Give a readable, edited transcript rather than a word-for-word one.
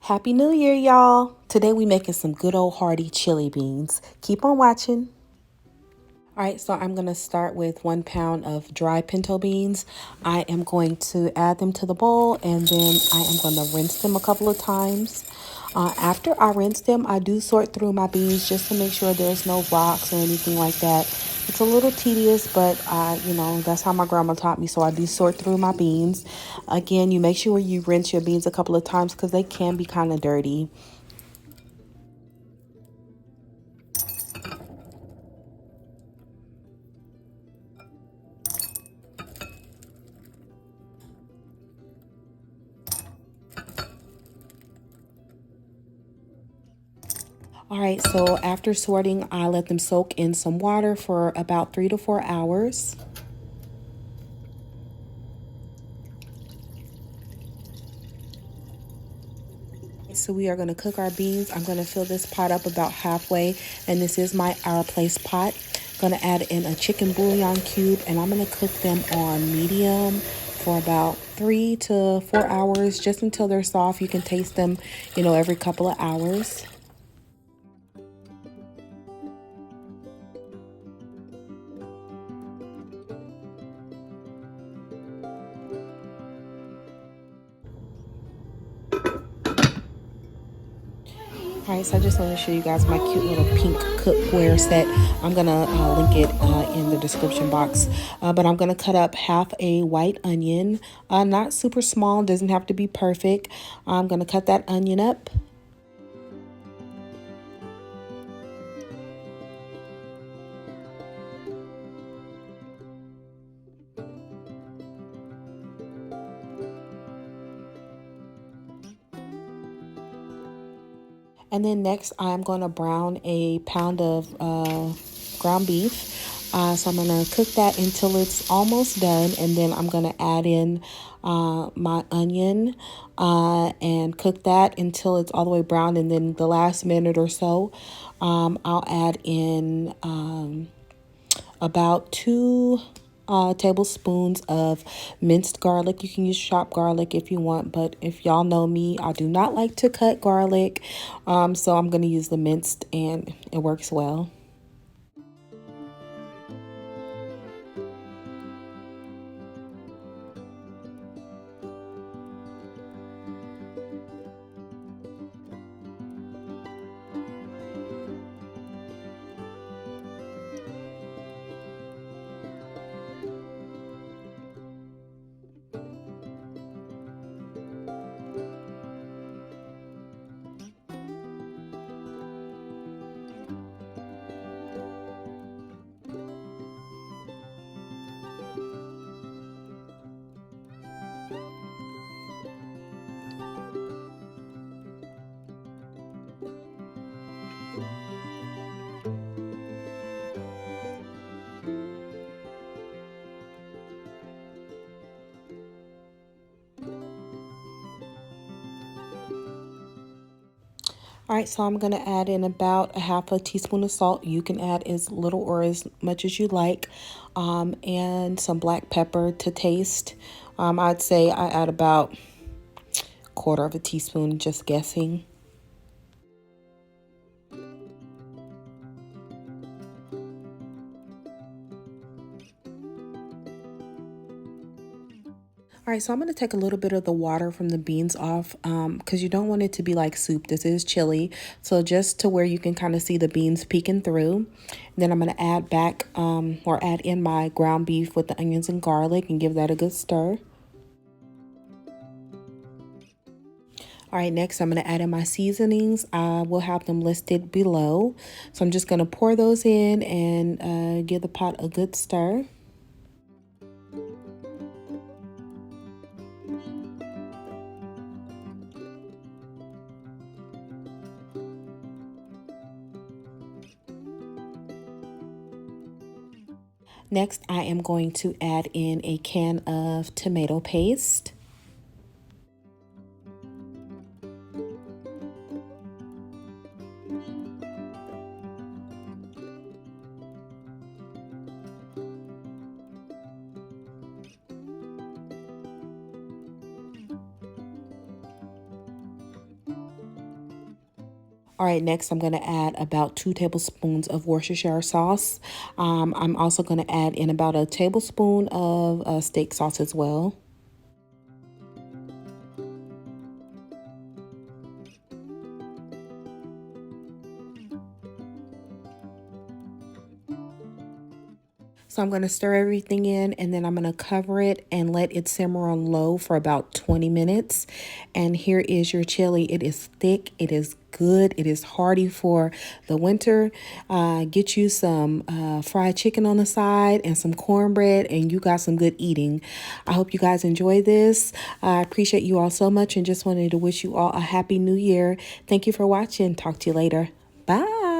Happy New Year, y'all. Today we making some good old hearty chili beans. Keep on watching. All right, so I'm going to start with 1 pound of dry pinto beans. I am going to add them to the bowl and then I am going to rinse them a couple of times. After I rinse them, I do sort through my beans just to make sure there's no rocks or anything like that. It's a little tedious, but that's how my grandma taught me. So I do sort through my beans. Again, you make sure you rinse your beans a couple of times because they can be kind of dirty. All right, so after sorting, I let them soak in some water for about 3 to 4 hours. So we are going to cook our beans. I'm going to fill this pot up about halfway, and this is my Our Place pot. Going to add in a chicken bouillon cube, and I'm going to cook them on medium for about 3 to 4 hours, just until they're soft. You can taste them, every couple of hours. All right, so I just want to show you guys my cute little pink cookware set. I'm going to link it in the description box. But I'm going to cut up half a white onion. Not super small, doesn't have to be perfect. I'm going to cut that onion up. And then next, I'm going to brown a pound of ground beef. So I'm going to cook that until it's almost done. And then I'm going to add in my onion and cook that until it's all the way brown. And then the last minute or so, I'll add in about 2 tablespoons of minced garlic. You can use chopped garlic if you want, but if y'all know me, I do not like to cut garlic, so I'm going to use the minced and it works well. All right, so I'm going to add in about a half a teaspoon of salt. You can add as little or as much as you like, and some black pepper to taste. I'd say I add about a quarter of a teaspoon, just guessing. All right, so I'm going to take a little bit of the water from the beans off because you don't want it to be like soup. This is chili. So just to where you can kind of see the beans peeking through. And then I'm going to add back or add in my ground beef with the onions and garlic and give that a good stir. All right, next I'm going to add in my seasonings. I will have them listed below. So I'm just going to pour those in and give the pot a good stir. Next, I am going to add in a can of tomato paste. All right, next I'm going to add about 2 tablespoons of Worcestershire sauce. I'm also going to add in about a tablespoon of steak sauce as well. So I'm going to stir everything in, and then I'm going to cover it and let it simmer on low for about 20 minutes. And here is your chili. It is thick. It is good. It is hearty for the winter. Get you some fried chicken on the side and some cornbread, and you got some good eating. I hope you guys enjoy this. I appreciate you all so much and just wanted to wish you all a happy new year. Thank you for watching. Talk to you later. Bye.